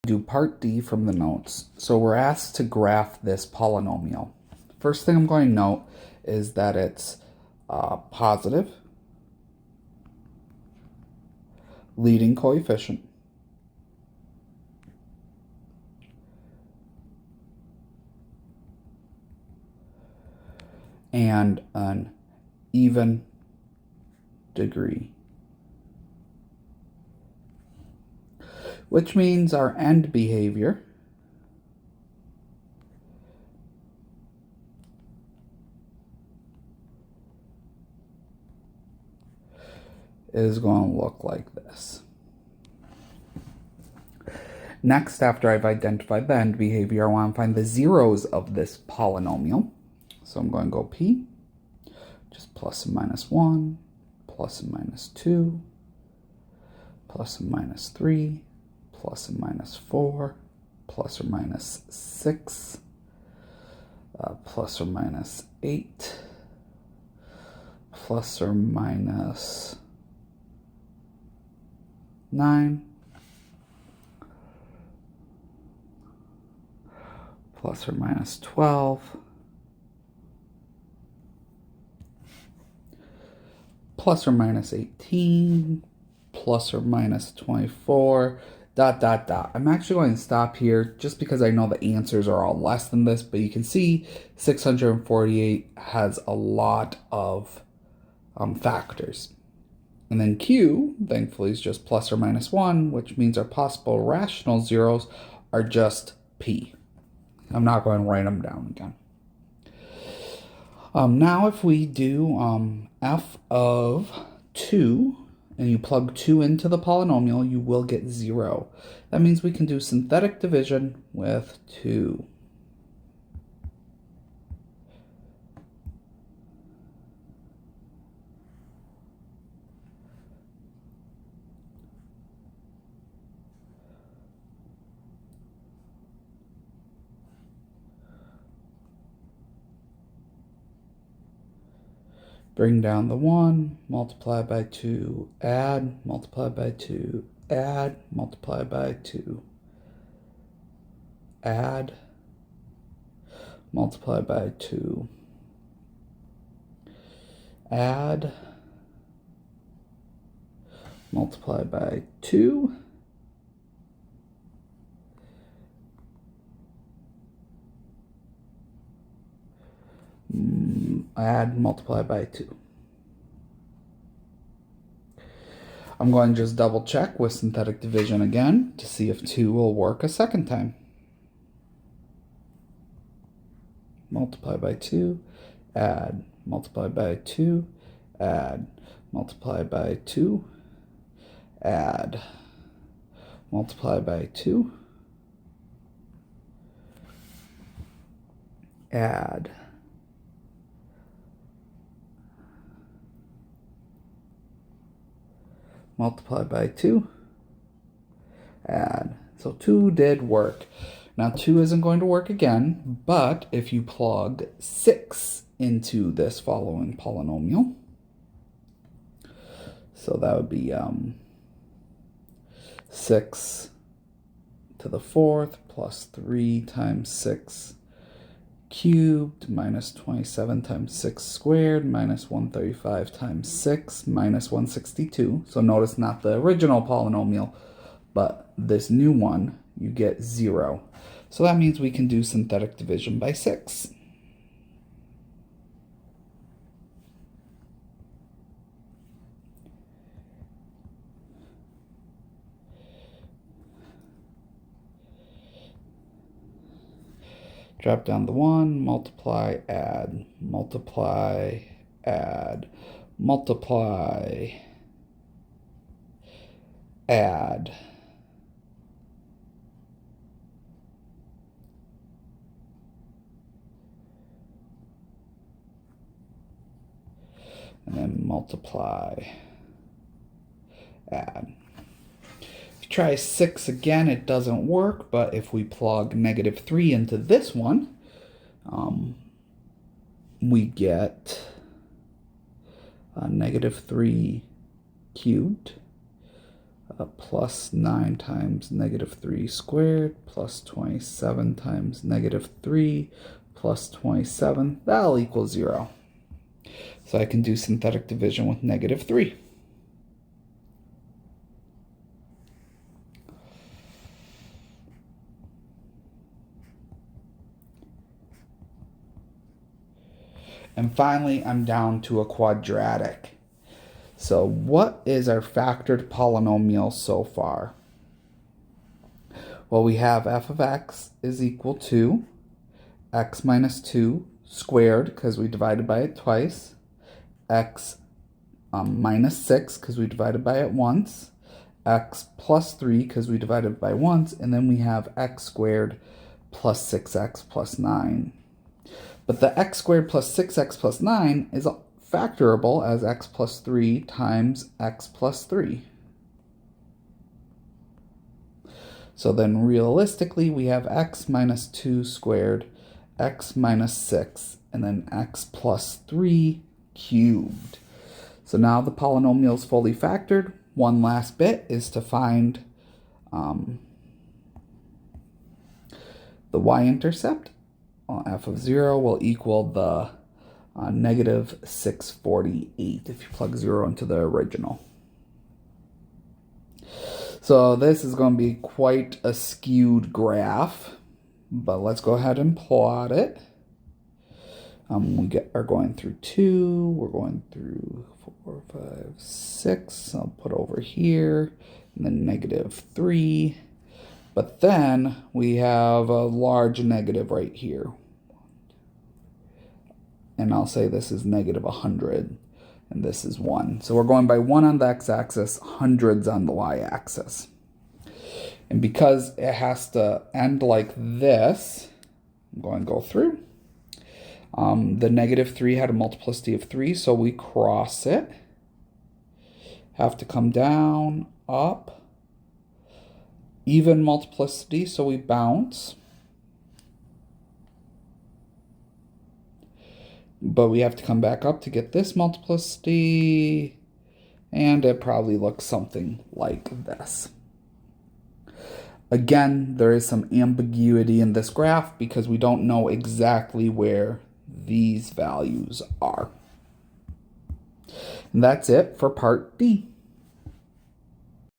Do part D from the notes. So we're asked to graph this polynomial. First thing I'm going to note is that it's positive, leading coefficient, and an even degree. Which means our end behavior is going to look like this. Next, after I've identified the end behavior, I want to find the zeros of this polynomial. So I'm going to go P, just plus and minus 1, plus and minus 2, plus and minus 3, plus and minus 4, plus or minus 6, plus or minus 8, plus or minus 9, plus or minus 12, plus or minus 18, plus or minus 24, ... I'm actually going to stop here just because I know the answers are all less than this, but you can see 648 has a lot of factors. And then Q, thankfully, is just plus or minus 1, which means our possible rational zeros are just P. I'm not going to write them down again. Now if we do f of 2, and you plug 2 into the polynomial, you will get 0. That means we can do synthetic division with 2. Bring down the 1, multiply by 2, add, multiply by 2, add, multiply by 2, add, multiply by 2, add, multiply by 2, add, multiply by 2. I'm going to just double check with synthetic division again to see if 2 will work a second time. Multiply by 2, add, multiply by 2, add, multiply by 2, add, multiply by 2, add, multiply by 2, add. So 2 did work. Now 2 isn't going to work again, but if you plug 6 into this following polynomial, so that would be 6 to the 4th plus 3 times 6 cubed minus 27 times 6 squared minus 135 times 6 minus 162. So notice not the original polynomial, but this new one, you get 0. So that means we can do synthetic division by 6. Drop down the 1, multiply, add, multiply, add, multiply, add. And then multiply, add. Try 6 again, it doesn't work, but if we plug negative 3 into this one, we get negative 3 cubed plus 9 times negative 3 squared plus 27 times negative 3 plus 27. That'll equal 0. So I can do synthetic division with negative 3. And finally, I'm down to a quadratic. So what is our factored polynomial so far? Well, we have f of x is equal to x minus 2 squared, because we divided by it twice, x minus 6, because we divided by it once, x plus 3, because we divided by once, and then we have x squared plus 6x plus 9. But the x squared plus 6x plus 9 is factorable as x plus 3 times x plus 3. So then realistically, we have x minus 2 squared, x minus 6, and then x plus 3 cubed. So now the polynomial is fully factored. One last bit is to find the y-intercept. F of 0 will equal the negative 648 if you plug 0 into the original. So this is going to be quite a skewed graph, but let's go ahead and plot it. We are going through 2, we're going through 4, 5, 6. I'll put over here, and then negative 3. But then we have a large negative right here. And I'll say this is negative 100, and this is 1. So we're going by 1 on the x-axis, hundreds on the y-axis. And because it has to end like this, I'm going to go through. The negative 3 had a multiplicity of 3, so we cross it. Have to come down, up. Even multiplicity, so we bounce. But we have to come back up to get this multiplicity, and it probably looks something like this. Again, there is some ambiguity in this graph because we don't know exactly where these values are. And that's it for part D.